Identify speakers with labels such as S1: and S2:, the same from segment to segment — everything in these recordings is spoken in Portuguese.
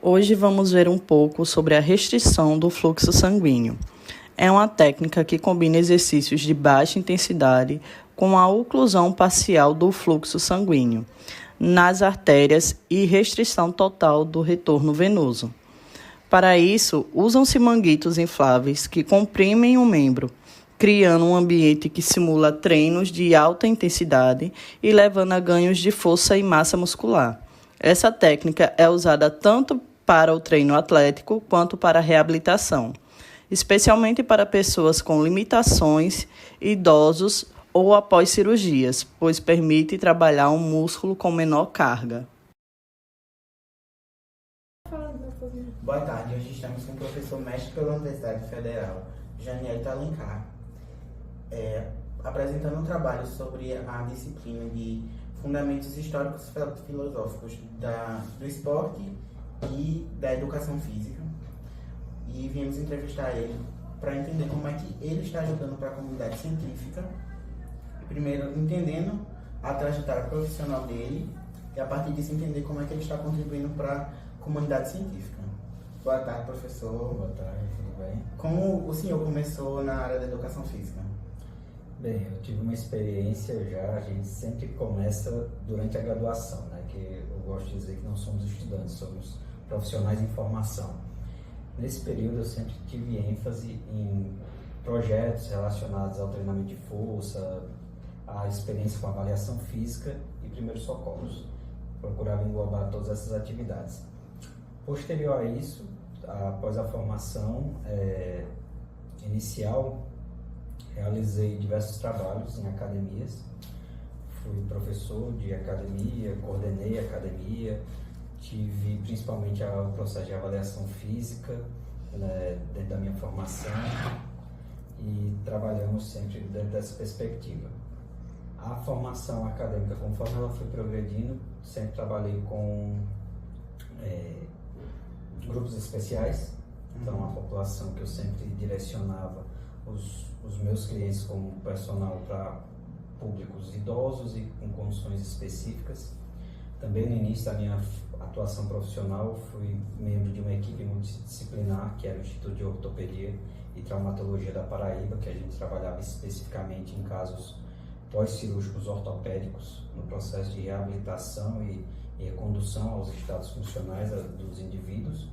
S1: Hoje vamos ver um pouco sobre a restrição do fluxo sanguíneo. É uma técnica que combina exercícios de baixa intensidade com a oclusão parcial do fluxo sanguíneo nas artérias e restrição total do retorno venoso. Para isso, usam-se manguitos infláveis que comprimem o membro, criando um ambiente que simula treinos de alta intensidade e levando a ganhos de força e massa muscular. Essa técnica é usada tanto para o treino atlético quanto para a reabilitação, especialmente para pessoas com limitações, idosos ou após cirurgias, pois permite trabalhar um músculo com menor carga.
S2: Boa tarde, hoje estamos com o professor mestre pela Universidade Federal, Janiel Alencar, apresentando um trabalho sobre a disciplina de Fundamentos Históricos Filosóficos do Esporte e da Educação Física. E viemos entrevistar ele para entender como é que ele está ajudando para a comunidade científica. Primeiro, entendendo a trajetória profissional dele e, a partir disso, entender como é que ele está contribuindo para a comunidade científica. Boa tarde, professor.
S3: Boa tarde, tudo bem?
S2: Como o senhor começou na área da educação física?
S3: Bem, eu tive uma experiência já, a gente sempre começa durante a graduação, né? Que eu gosto de dizer que não somos estudantes, somos profissionais em formação. Nesse período eu sempre tive ênfase em projetos relacionados ao treinamento de força, a experiência com avaliação física e primeiros socorros. Procurava englobar todas essas atividades. Posterior a isso, após a formação inicial, realizei diversos trabalhos em academias. Fui professor de academia, coordenei academia, tive principalmente o processo de avaliação física, né, dentro da minha formação, e trabalhamos sempre dentro dessa perspectiva. A formação acadêmica, conforme ela foi progredindo, sempre trabalhei com grupos especiais, então a população que eu sempre direcionava os meus clientes como personal para públicos idosos e com condições específicas. Também no início da minha atuação profissional fui membro de uma equipe multidisciplinar, que era o Instituto de Ortopedia e Traumatologia da Paraíba, que a gente trabalhava especificamente em casos pós-cirúrgicos ortopédicos, no processo de reabilitação e recondução aos estados funcionais dos indivíduos.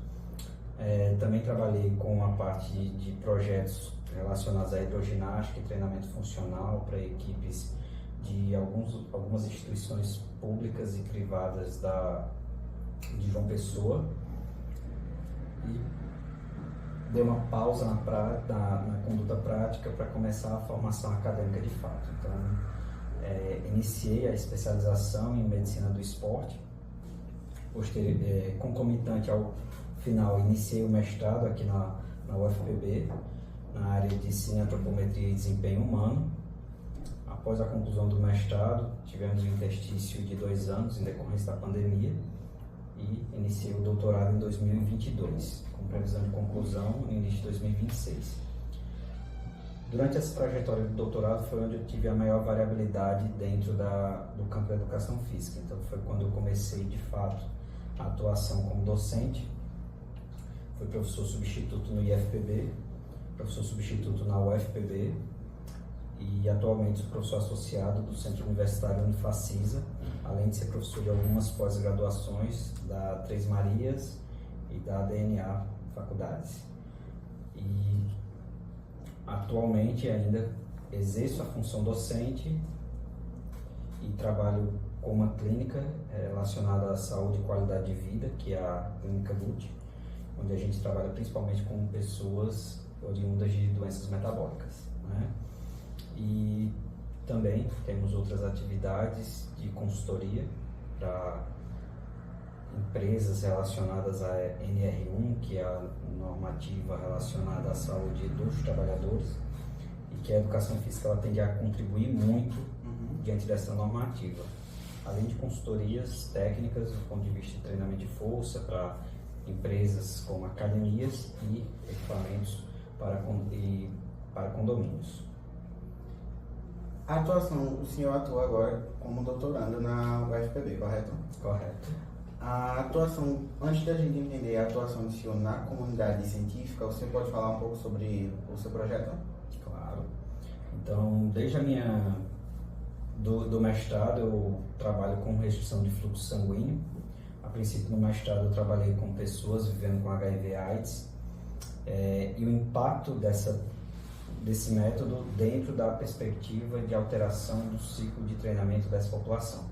S3: Também trabalhei com a parte de projetos relacionados à hidroginástica e treinamento funcional para equipes de algumas instituições públicas e privadas de João Pessoa, e dei uma pausa na conduta prática para começar a formação acadêmica de fato. Então, iniciei a especialização em medicina do esporte. Concomitante ao final, iniciei o mestrado aqui na UFPB, na área de cineantropometria e desempenho humano. Após a conclusão do mestrado, tivemos um interstício de 2 anos em decorrência da pandemia e iniciei o doutorado em 2022, com previsão de conclusão no início de 2026. Durante essa trajetória do doutorado foi onde eu tive a maior variabilidade dentro do campo da educação física. Então foi quando eu comecei de fato a atuação como docente. Fui professor substituto no IFPB, professor substituto na UFPB e atualmente sou professor associado do Centro Universitário Unifacisa, além de ser professor de algumas pós-graduações da Três Marias e da DNA Faculdades. E atualmente ainda exerço a função docente e trabalho com uma clínica relacionada à saúde e qualidade de vida, que é a Clínica LUT, onde a gente trabalha principalmente com pessoas oriundas de doenças metabólicas, né? E também temos outras atividades de consultoria para empresas relacionadas à NR1, que é a normativa relacionada à saúde dos trabalhadores, e que a educação física ela tende a contribuir muito diante dessa normativa. Além de consultorias técnicas do ponto de vista de treinamento de força para empresas como academias e equipamentos para condomínios.
S2: A atuação, o senhor atua agora como doutorando na UFPB, correto?
S3: Correto.
S2: A atuação, antes da gente entender a atuação do senhor na comunidade científica, o senhor pode falar um pouco sobre o seu projeto?
S3: Claro. Então, desde do mestrado, eu trabalho com restrição de fluxo sanguíneo. A princípio, no mestrado, eu trabalhei com pessoas vivendo com HIV/AIDS e o impacto desse método dentro da perspectiva de alteração do ciclo de treinamento dessa população.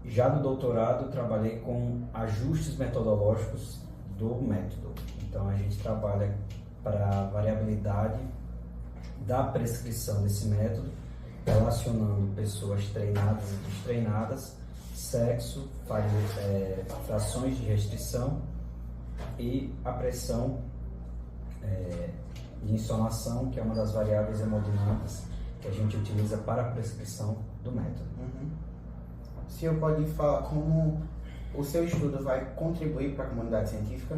S3: Já no doutorado, trabalhei com ajustes metodológicos do método. Então, a gente trabalha para a variabilidade da prescrição desse método, relacionando pessoas treinadas e destreinadas, sexo, frações de restrição e a pressão de insolação, que é uma das variáveis hemodinâmicas que a gente utiliza para a prescrição do método.
S2: O senhor pode falar como o seu estudo vai contribuir para a comunidade científica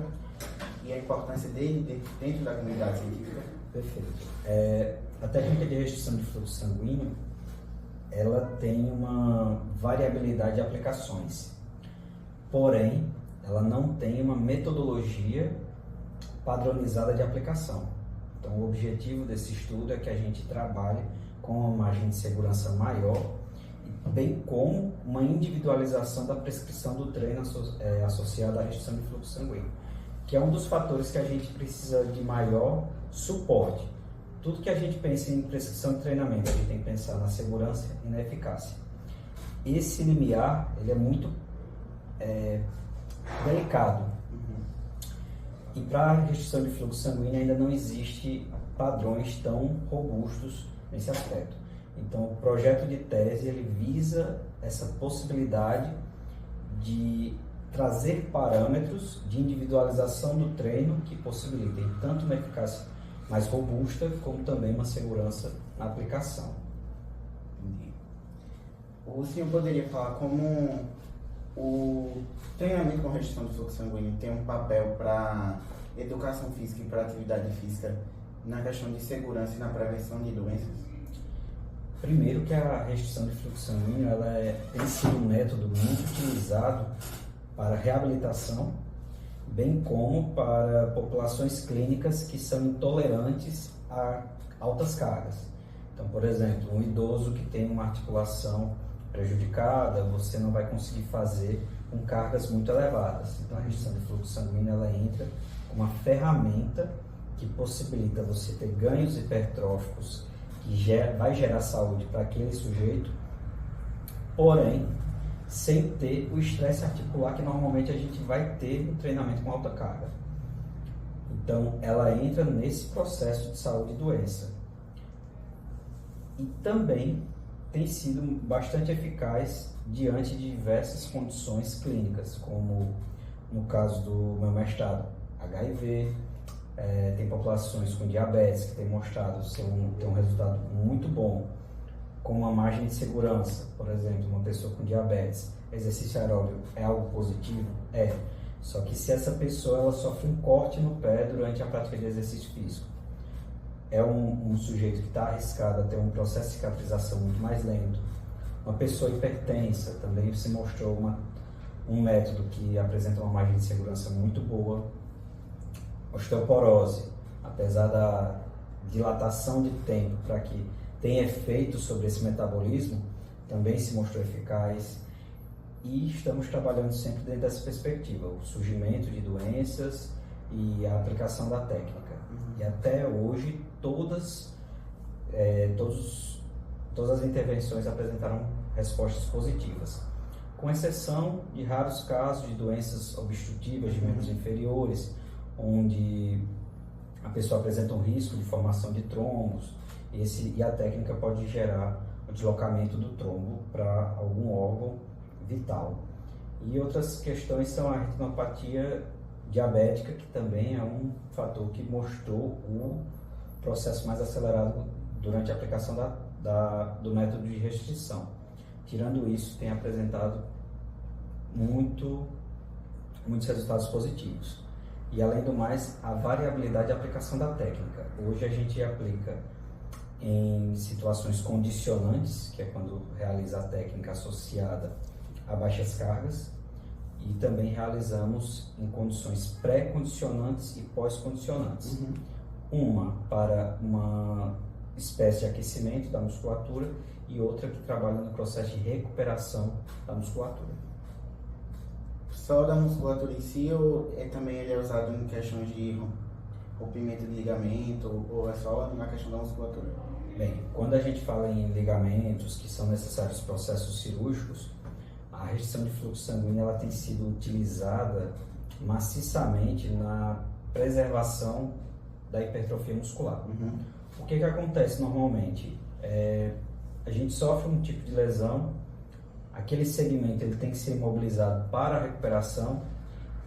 S2: e a importância dele dentro da comunidade científica?
S3: Perfeito. A técnica de restrição de fluxo sanguíneo, ela tem uma variabilidade de aplicações, porém, ela não tem uma metodologia padronizada de aplicação. Então, o objetivo desse estudo é que a gente trabalhe com uma margem de segurança maior, bem como uma individualização da prescrição do treino associada à restrição de fluxo sanguíneo, que é um dos fatores que a gente precisa de maior suporte. Tudo que a gente pensa em prescrição de treinamento, a gente tem que pensar na segurança e na eficácia. Esse limiar, ele é muito delicado. E para a restrição de fluxo sanguíneo ainda não existe padrões tão robustos nesse aspecto. Então, o projeto de tese, ele visa essa possibilidade de trazer parâmetros de individualização do treino que possibilitem tanto uma eficácia mais robusta, como também uma segurança na aplicação.
S2: Entendi. O senhor poderia falar como o treinamento com restrição de fluxo sanguíneo tem um papel para educação física e para atividade física na questão de segurança e na prevenção de doenças?
S3: Primeiro que a restrição de fluxo sanguíneo tem sido um método muito utilizado para reabilitação, bem como para populações clínicas que são intolerantes a altas cargas. Então, por exemplo, um idoso que tem uma articulação prejudicada, você não vai conseguir fazer com cargas muito elevadas. Então, a restrição de fluxo sanguíneo, ela entra como uma ferramenta que possibilita você ter ganhos hipertróficos que vai gerar saúde para aquele sujeito, porém, sem ter o estresse articular que normalmente a gente vai ter no treinamento com alta carga. Então, ela entra nesse processo de saúde e doença. E também tem sido bastante eficaz diante de diversas condições clínicas, como no caso do meu mestrado, HIV, tem populações com diabetes que têm mostrado ter um resultado muito bom, com uma margem de segurança. Por exemplo, uma pessoa com diabetes, exercício aeróbico é algo positivo? É. Só que se essa pessoa ela sofre um corte no pé durante a prática de exercício físico, é um sujeito que está arriscado a ter um processo de cicatrização muito mais lento. Uma pessoa hipertensa também se mostrou um método que apresenta uma margem de segurança muito boa. Osteoporose, apesar da dilatação de tempo para que tenha efeito sobre esse metabolismo, também se mostrou eficaz. E estamos trabalhando sempre dentro dessa perspectiva, o surgimento de doenças e a aplicação da técnica. E até hoje, todas as intervenções apresentaram respostas positivas, com exceção de raros casos de doenças obstrutivas de membros inferiores, onde a pessoa apresenta um risco de formação de trombos, e a técnica pode gerar o deslocamento do trombo para algum órgão vital. E outras questões são a retinopatia diabética, que também é um fator que mostrou o processo mais acelerado durante a aplicação do método de restrição. Tirando isso, tem apresentado muitos resultados positivos. E além do mais, a variabilidade de aplicação da técnica. Hoje a gente aplica em situações condicionantes, que é quando realiza a técnica associada a baixas cargas, e também realizamos em condições pré-condicionantes e pós-condicionantes. Uma para uma espécie de aquecimento da musculatura e outra que trabalha no processo de recuperação da musculatura.
S2: Só da musculatura em si ou também ele é usado em questões de rompimento de ligamento ou é só na questão da musculatura?
S3: Bem, quando a gente fala em ligamentos que são necessários processos cirúrgicos, a restrição de fluxo sanguíneo ela tem sido utilizada maciçamente na preservação da hipertrofia muscular. O que acontece normalmente? A gente sofre um tipo de lesão, aquele segmento ele tem que ser imobilizado para a recuperação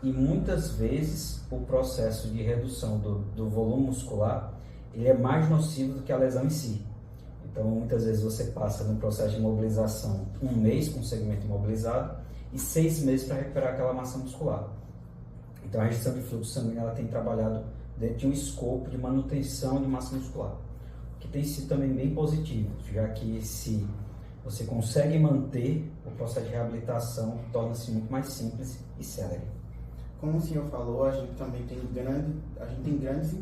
S3: e muitas vezes o processo de redução do volume muscular ele é mais nocivo do que a lesão em si. Então, muitas vezes você passa no processo de imobilização 1 mês com o segmento imobilizado e 6 meses para recuperar aquela massa muscular. Então, a restrição de fluxo sanguíneo ela tem trabalhado dentro de um escopo de manutenção de massa muscular, o que tem sido também bem positivo, já que se você consegue manter o processo de reabilitação, torna-se muito mais simples e célere.
S2: Como o senhor falou, a gente também tem grandes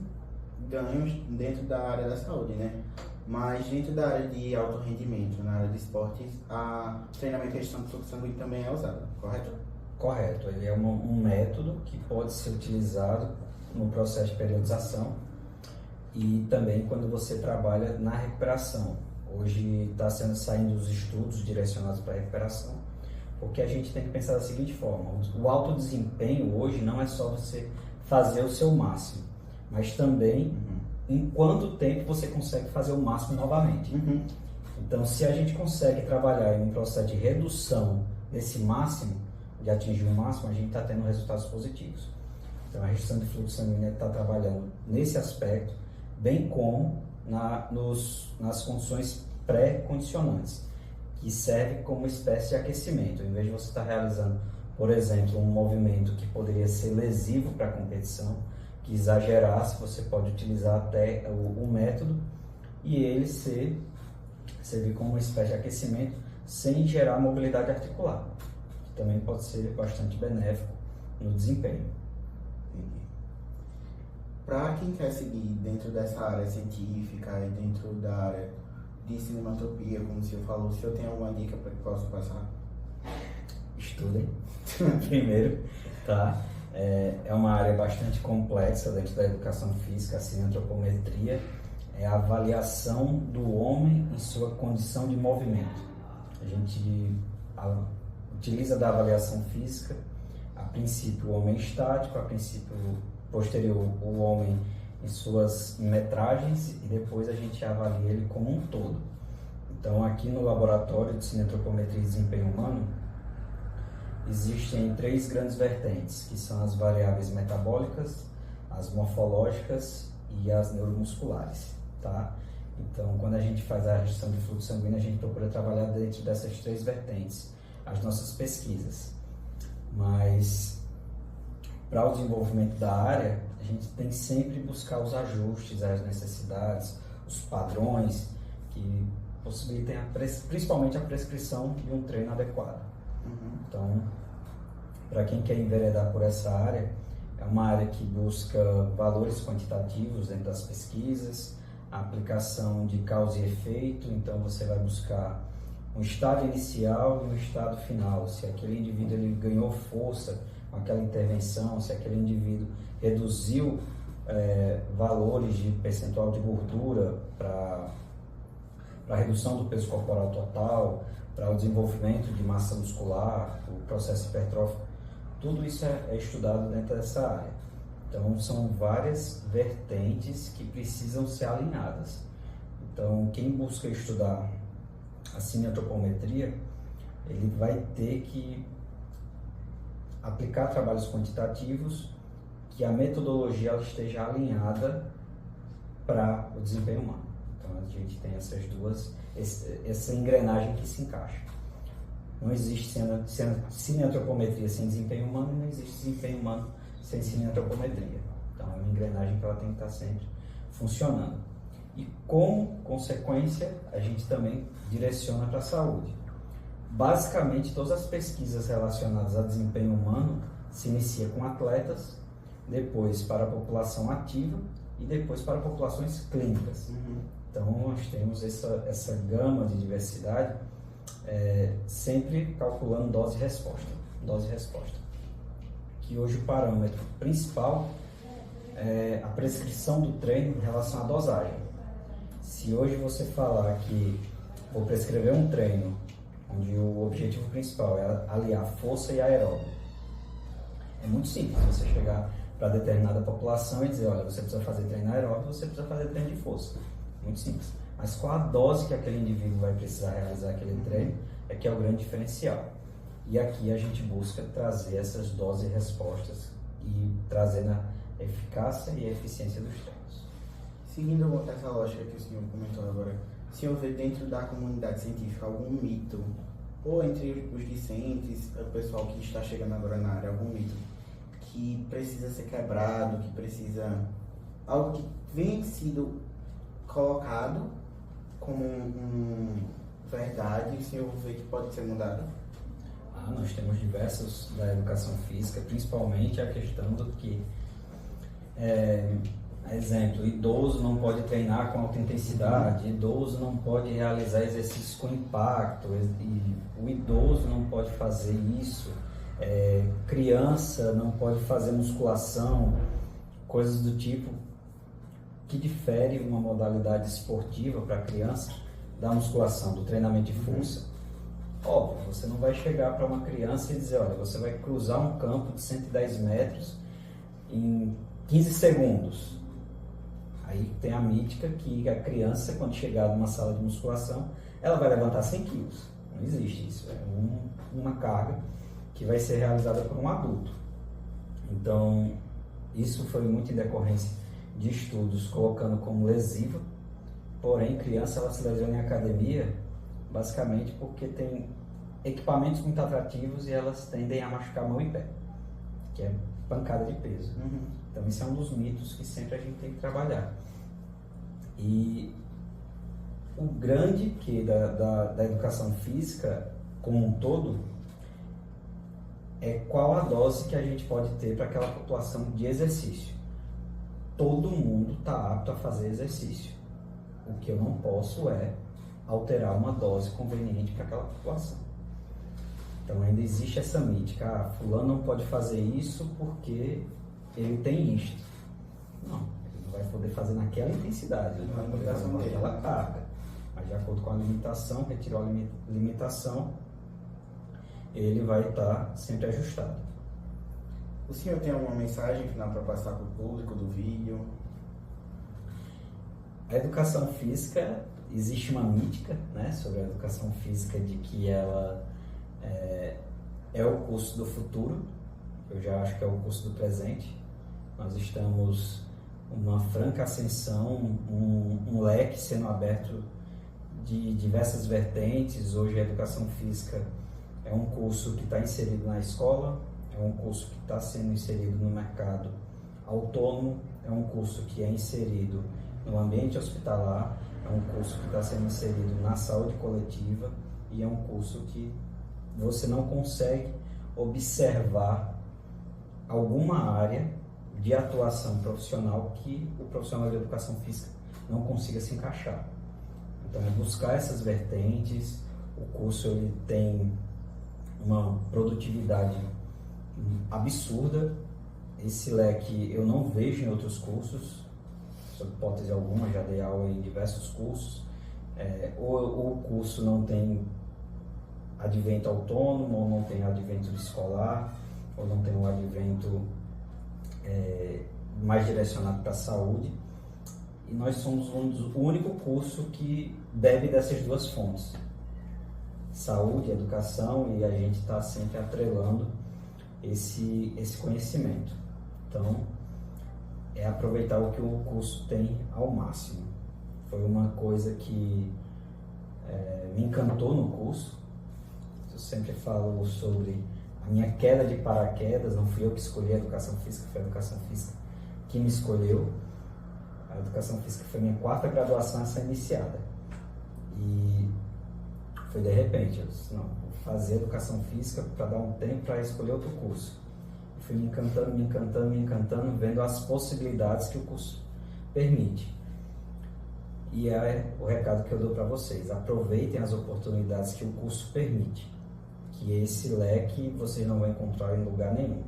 S2: ganhos dentro da área da saúde, né? Mas dentro da área de alto rendimento, na área de esportes, a treinamento e restrição de fluxo sanguíneo também é usado, correto?
S3: Correto, ele é um método que pode ser utilizado no processo de periodização e também quando você trabalha na recuperação. Hoje está saindo os estudos direcionados para a recuperação, porque a gente tem que pensar da seguinte forma: o alto desempenho hoje não é só você fazer o seu máximo, mas também em quanto tempo você consegue fazer o máximo novamente. Então, se a gente consegue trabalhar em um processo de redução desse máximo, de atingir o máximo, a gente está tendo resultados positivos. Então, a restrição de fluxo sanguíneo está trabalhando nesse aspecto, bem como nas condições pré-condicionantes, que serve como uma espécie de aquecimento. Em vez de você estar realizando, por exemplo, um movimento que poderia ser lesivo para a competição, que exagerasse, você pode utilizar até o método e ele servir como uma espécie de aquecimento sem gerar mobilidade articular, que também pode ser bastante benéfico no desempenho.
S2: Para quem quer seguir dentro dessa área científica e dentro da área de cinematopia, como o senhor falou, o senhor tem alguma dica para que possa passar?
S3: Estudem, primeiro, tá? É uma área bastante complexa dentro da educação física, a cineantropometria é a avaliação do homem em sua condição de movimento. A gente utiliza da avaliação física, a princípio o homem estático, a princípio posterior o homem em suas metragens e depois a gente avalia ele como um todo. Então aqui no laboratório de cineantropometria e desempenho humano existem 3 grandes vertentes, que são as variáveis metabólicas, as morfológicas e as neuromusculares, tá? Então, quando a gente faz a restrição de fluxo sanguíneo, a gente procura trabalhar dentro dessas 3 vertentes, as nossas pesquisas. Mas, para o desenvolvimento da área, a gente tem que sempre buscar os ajustes às necessidades, os padrões que possibilitem principalmente a prescrição de um treino adequado. Então, para quem quer enveredar por essa área, é uma área que busca valores quantitativos dentro das pesquisas, a aplicação de causa e efeito. Então, você vai buscar um estado inicial e um estado final. Se aquele indivíduo ele ganhou força com aquela intervenção, se aquele indivíduo reduziu valores de percentual de gordura para a redução do peso corporal total, para o desenvolvimento de massa muscular, o processo hipertrófico, tudo isso é estudado dentro dessa área. Então, são várias vertentes que precisam ser alinhadas. Então, quem busca estudar a cineantropometria, ele vai ter que aplicar trabalhos quantitativos, que a metodologia ela esteja alinhada para o desempenho humano. Então, a gente tem essas duas, essa engrenagem que se encaixa. Não existe cineantropometria sem desempenho humano, não existe desempenho humano sem cineantropometria. Então, é uma engrenagem que ela tem que estar sempre funcionando. E, como consequência, a gente também direciona para a saúde. basicamente, todas as pesquisas relacionadas a desempenho humano se inicia com atletas, depois para a população ativa e depois para populações clínicas. Então, nós temos essa gama de diversidade, sempre calculando dose e resposta. Que hoje o parâmetro principal é a prescrição do treino em relação à dosagem. Se hoje você falar que vou prescrever um treino onde o objetivo principal é aliar força e aeróbio, é muito simples você chegar para determinada população e dizer, olha, você precisa fazer treino aeróbio, você precisa fazer treino de força. Muito simples. Mas qual a dose que aquele indivíduo vai precisar realizar aquele treino é que é o grande diferencial. E aqui a gente busca trazer essas doses e respostas e trazer na eficácia e eficiência dos treinos.
S2: Seguindo essa lógica que o senhor comentou agora, o senhor vê dentro da comunidade científica algum mito, ou entre os discentes, o pessoal que está chegando agora na área, algum mito que precisa ser quebrado, que precisa... algo que vem sido colocado como verdade, e o senhor vê que pode ser mudado?
S3: Nós temos diversos da educação física, principalmente a questão do que, exemplo, idoso não pode treinar com alta intensidade, idoso não pode realizar exercícios com impacto, e o idoso não pode fazer isso, criança não pode fazer musculação, coisas do tipo que difere uma modalidade esportiva para a criança da musculação, do treinamento de força. Óbvio, você não vai chegar para uma criança e dizer, olha, você vai cruzar um campo de 110 metros em 15 segundos. Aí tem a mítica que a criança, quando chegar numa sala de musculação, ela vai levantar 100 quilos. Não existe isso. É uma carga que vai ser realizada por um adulto. Então, isso foi muito em decorrência de estudos colocando como lesiva. Porém, criança ela se lesiona em academia basicamente porque tem equipamentos muito atrativos e elas tendem a machucar mão e pé, que é pancada de peso. Então, esse é um dos mitos que sempre a gente tem que trabalhar. E o grande que da educação física como um todo é qual a dose que a gente pode ter para aquela população de exercício. Todo mundo está apto a fazer exercício. O que eu não posso é alterar uma dose conveniente para aquela população. Então ainda existe essa mítica, fulano não pode fazer isso porque ele tem isto. Não, ele não vai poder fazer naquela intensidade, ele vai poder fazer naquela carga. Mas de acordo com a limitação, retirou a limitação, ele vai estar sempre ajustado.
S2: O senhor tem alguma mensagem final para passar para o público do vídeo?
S3: A educação física, existe uma mítica, né, sobre a educação física de que ela é o curso do futuro. Eu já acho que é o curso do presente. Nós estamos uma franca ascensão, um leque sendo aberto de diversas vertentes. Hoje a educação física é um curso que está inserido na escola, é um curso que está sendo inserido no mercado autônomo, é um curso que é inserido no ambiente hospitalar, é um curso que está sendo inserido na saúde coletiva e é um curso que você não consegue observar alguma área de atuação profissional que o profissional de educação física não consiga se encaixar. Então, é buscar essas vertentes. O curso ele tem uma produtividade absurda. Esse leque eu não vejo em outros cursos, sob hipótese alguma, já dei aula em diversos cursos. Ou o curso não tem advento autônomo, ou não tem advento escolar, ou não tem um advento mais direcionado para a saúde. E nós somos o único curso que bebe dessas duas fontes, saúde, educação, e a gente está sempre atrelando esse conhecimento. Então, é aproveitar o que o curso tem ao máximo. Foi uma coisa que me encantou no curso. Eu sempre falo sobre a minha queda de paraquedas. Não fui eu que escolhi a educação física, foi a educação física que me escolheu. A educação física foi minha 4ª graduação a ser iniciada. E Foi de repente, eu disse, não, vou fazer educação física para dar um tempo para escolher outro curso. Eu fui me encantando, vendo as possibilidades que o curso permite. E é o recado que eu dou para vocês, aproveitem as oportunidades que o curso permite, que esse leque vocês não vão encontrar em lugar nenhum.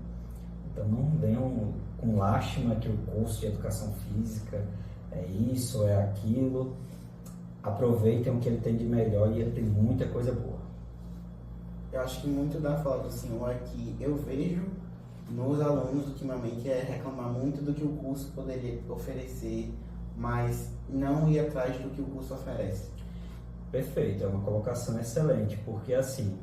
S3: Então não venham com lástima que o curso de educação física é isso, é aquilo. Aproveitem o que ele tem de melhor e ele tem muita coisa boa.
S2: Eu acho que muito da fala do senhor é que eu vejo nos alunos ultimamente é reclamar muito do que o curso poderia oferecer, mas não ir atrás do que o curso oferece.
S3: Perfeito, é uma colocação excelente, porque assim,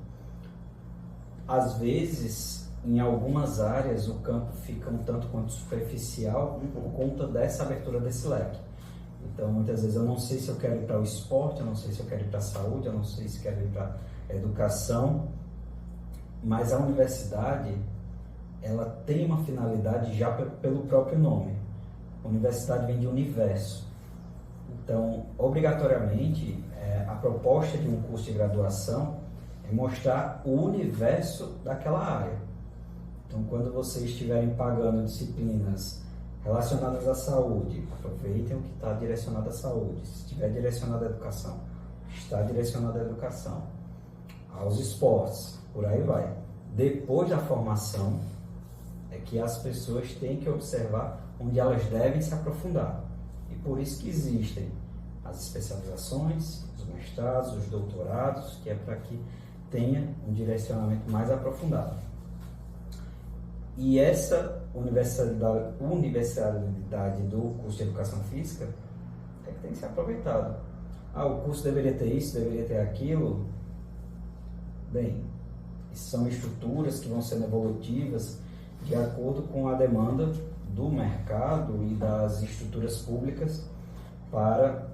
S3: às vezes, em algumas áreas, o campo fica um tanto quanto superficial por conta dessa abertura desse leque. Então, muitas vezes eu não sei se eu quero ir para o esporte, eu não sei se eu quero ir para a saúde, eu não sei se quero ir para a educação, mas a universidade, ela tem uma finalidade já pelo próprio nome. A universidade vem de universo. Então, obrigatoriamente, a proposta de um curso de graduação é mostrar o universo daquela área. Então, quando vocês estiverem pagando disciplinas relacionadas à saúde, aproveitem o que está direcionado à saúde. Se estiver direcionado à educação, está direcionado à educação. Aos esportes, por aí vai. Depois da formação, é que as pessoas têm que observar onde elas devem se aprofundar. E por isso que existem as especializações, os mestrados, os doutorados, que é para que tenha um direcionamento mais aprofundado. E essa universalidade do curso de educação física é que tem que ser aproveitado. O curso deveria ter isso, deveria ter aquilo. Bem, são estruturas que vão sendo evolutivas de acordo com a demanda do mercado e das estruturas públicas para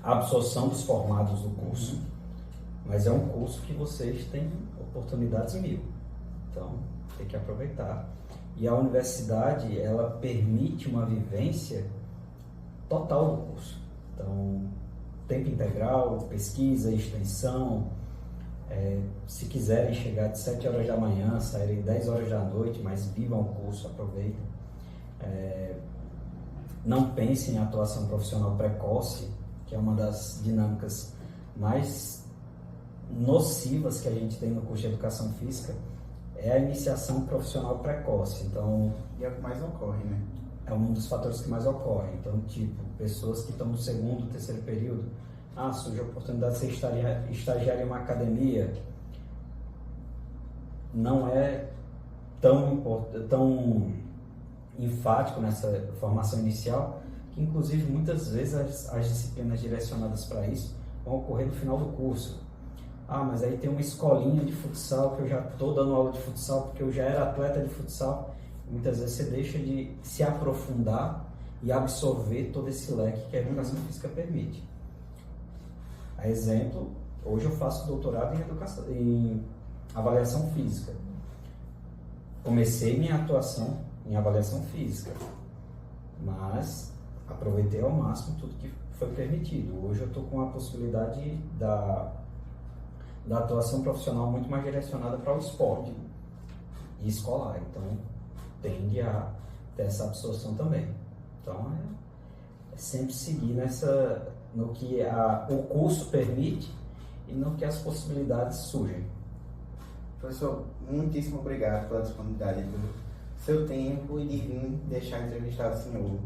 S3: a absorção dos formados do curso. Mas é um curso que vocês têm oportunidades mil. Então, tem que aproveitar. E a universidade, ela permite uma vivência total do curso. Então, tempo integral, pesquisa, extensão. Se quiserem chegar de 7 horas da manhã, saírem 10 horas da noite, mas vivam o curso, aproveitem. Não pensem em atuação profissional precoce, que é uma das dinâmicas mais nocivas que a gente tem no curso de educação física, é a iniciação profissional precoce. Então,
S2: e é o que mais ocorre, né?
S3: É um dos fatores que mais ocorre. Então, tipo, pessoas que estão no segundo, terceiro período, surge a oportunidade de ser estagiário em uma academia, não é tão enfático nessa formação inicial, que inclusive muitas vezes as disciplinas direcionadas para isso vão ocorrer no final do curso. Mas aí tem uma escolinha de futsal que eu já estou dando aula de futsal porque eu já era atleta de futsal. Muitas vezes você deixa de se aprofundar e absorver todo esse leque que a educação física permite. A exemplo, hoje eu faço doutorado em avaliação física. Comecei minha atuação em avaliação física, mas aproveitei ao máximo tudo que foi permitido. Hoje eu estou com a possibilidade da atuação profissional muito mais direcionada para o esporte e escolar, então tende a ter essa absorção também. Então é sempre seguir no que o curso permite e no que as possibilidades surgem.
S2: Professor, muitíssimo obrigado pela disponibilidade do seu tempo e de vir deixar entrevistar o senhor.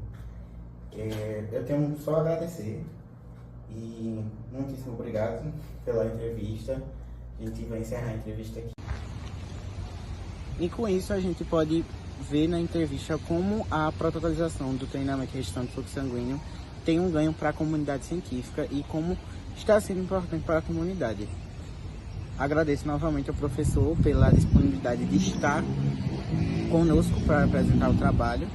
S2: Eu tenho só a agradecer e muitíssimo obrigado pela entrevista. A gente vai encerrar a entrevista aqui. E com isso a gente pode ver na entrevista como a protocolização do treinamento de gestão de fluxo sanguíneo tem um ganho para a comunidade científica e como está sendo importante para a comunidade. Agradeço novamente ao professor pela disponibilidade de estar conosco para apresentar o trabalho.